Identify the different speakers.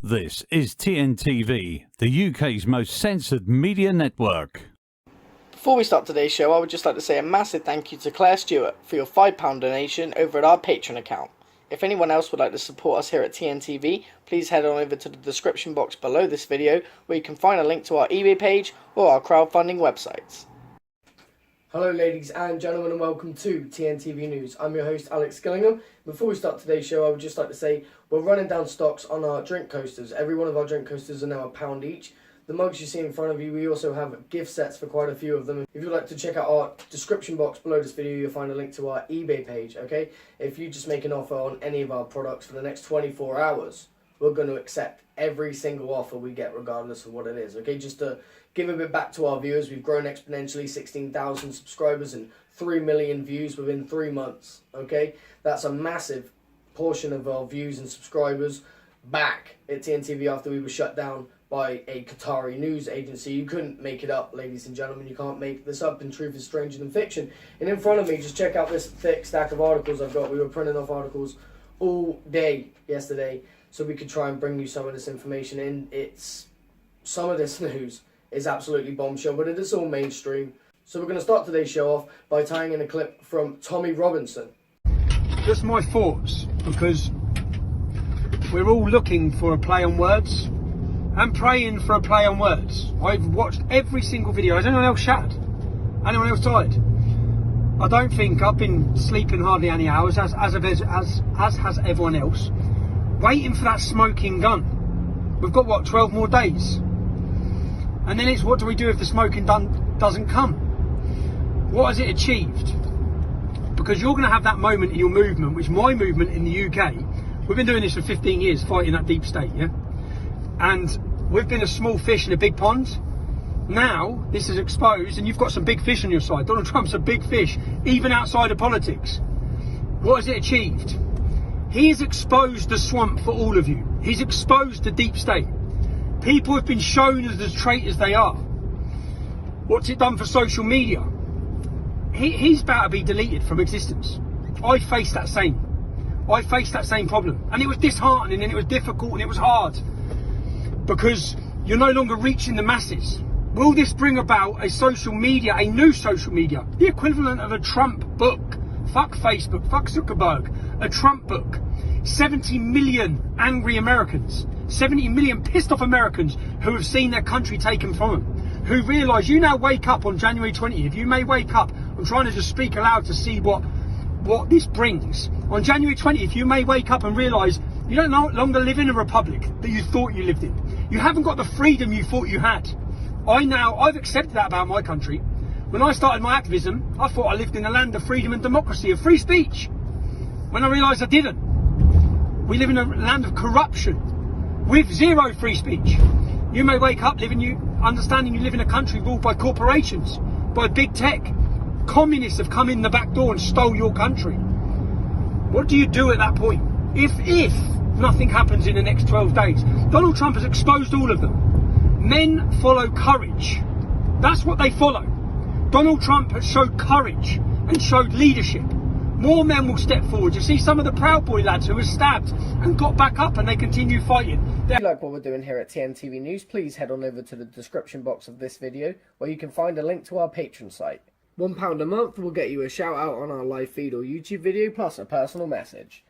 Speaker 1: This is TNTV, the UK's most censored media network.
Speaker 2: Before we start today's show, I would just like to say a massive thank you to Claire Stewart for your £5 donation over at our Patreon account. If anyone else would like to support us here at TNTV, please head on over to the description box below this video where you can find a link to our eBay page or our crowdfunding websites.
Speaker 3: Hello ladies and gentlemen and welcome to TNTV News. I'm your host Alex Gillingham. Before we start today's show, I would just like to say we're running down stocks on our drink coasters. Every one of our drink coasters are now £1 each. The mugs you see in front of you, we also have gift sets for quite a few of them. If you'd like to check out our description box below this video, you'll find a link to our eBay page, okay? If you just make an offer on any of our products for the next 24 hours, we're going to accept every single offer we get regardless of what it is, okay? Just to give a bit back to our viewers, we've grown exponentially, 16,000 subscribers and 3 million views within 3 months, okay? That's a massive portion of our views and subscribers back at TNTV after we were shut down by a Qatari news agency. You couldn't make it up, ladies and gentlemen. You can't make this up, and truth is stranger than fiction. And in front of me, just check out this thick stack of articles I've got. We were printing off articles all day yesterday so we could try and bring you some of this information in. Some of this news is absolutely bombshell, but it is all mainstream. So we're going to start today's show off by tying in a clip from Tommy Robinson.
Speaker 4: Just my thoughts, because we're all looking for a play on words and praying for a play on words. I've watched every single video. Has anyone else shattered? Anyone else tired? I don't think I've been sleeping hardly any hours, as has everyone else, waiting for that smoking gun. We've got, what, 12 more days? And then it's, what do we do if the smoking gun doesn't come? What has it achieved? Because you're going to have that moment in your movement, which my movement in the UK, we've been doing this for 15 years, fighting that deep state, yeah? And we've been a small fish in a big pond. Now, this is exposed, and you've got some big fish on your side. Donald Trump's a big fish, even outside of politics. What has it achieved? He has exposed the swamp for all of you. He's exposed the deep state. People have been shown as the traitors they are. What's it done for social media? He's about to be deleted from existence. I faced that same problem. And it was disheartening, and it was difficult, and it was hard. Because you're no longer reaching the masses. Will this bring about a social media, a new social media, the equivalent of a Trump book? Fuck Facebook, fuck Zuckerberg, a Trump book. 70 million angry Americans, 70 million pissed off Americans who have seen their country taken from them, who realise you now wake up on January 20th, you may wake up, I'm trying to just speak aloud to see what this brings. On January 20th, you may wake up and realise you don't no longer live in a republic that you thought you lived in. You haven't got the freedom you thought you had. I've accepted that about my country. When I started my activism, I thought I lived in a land of freedom and democracy, of free speech. When I realised I didn't. We live in a land of corruption, with zero free speech. You may wake up understanding you live in a country ruled by corporations, by big tech. Communists have come in the back door and stole your country. What do you do at that point? If nothing happens in the next 12 days, Donald Trump has exposed all of them. Men follow courage. That's what they follow. Donald Trump has showed courage and showed leadership. More men will step forward. You see some of the Proud Boy lads who were stabbed and got back up, and they continue fighting.
Speaker 3: If you like what we're doing here at TNTV News, please head on over to the description box of this video where you can find a link to our Patreon site. £1 a month will get you a shout out on our live feed or YouTube video, plus a personal message.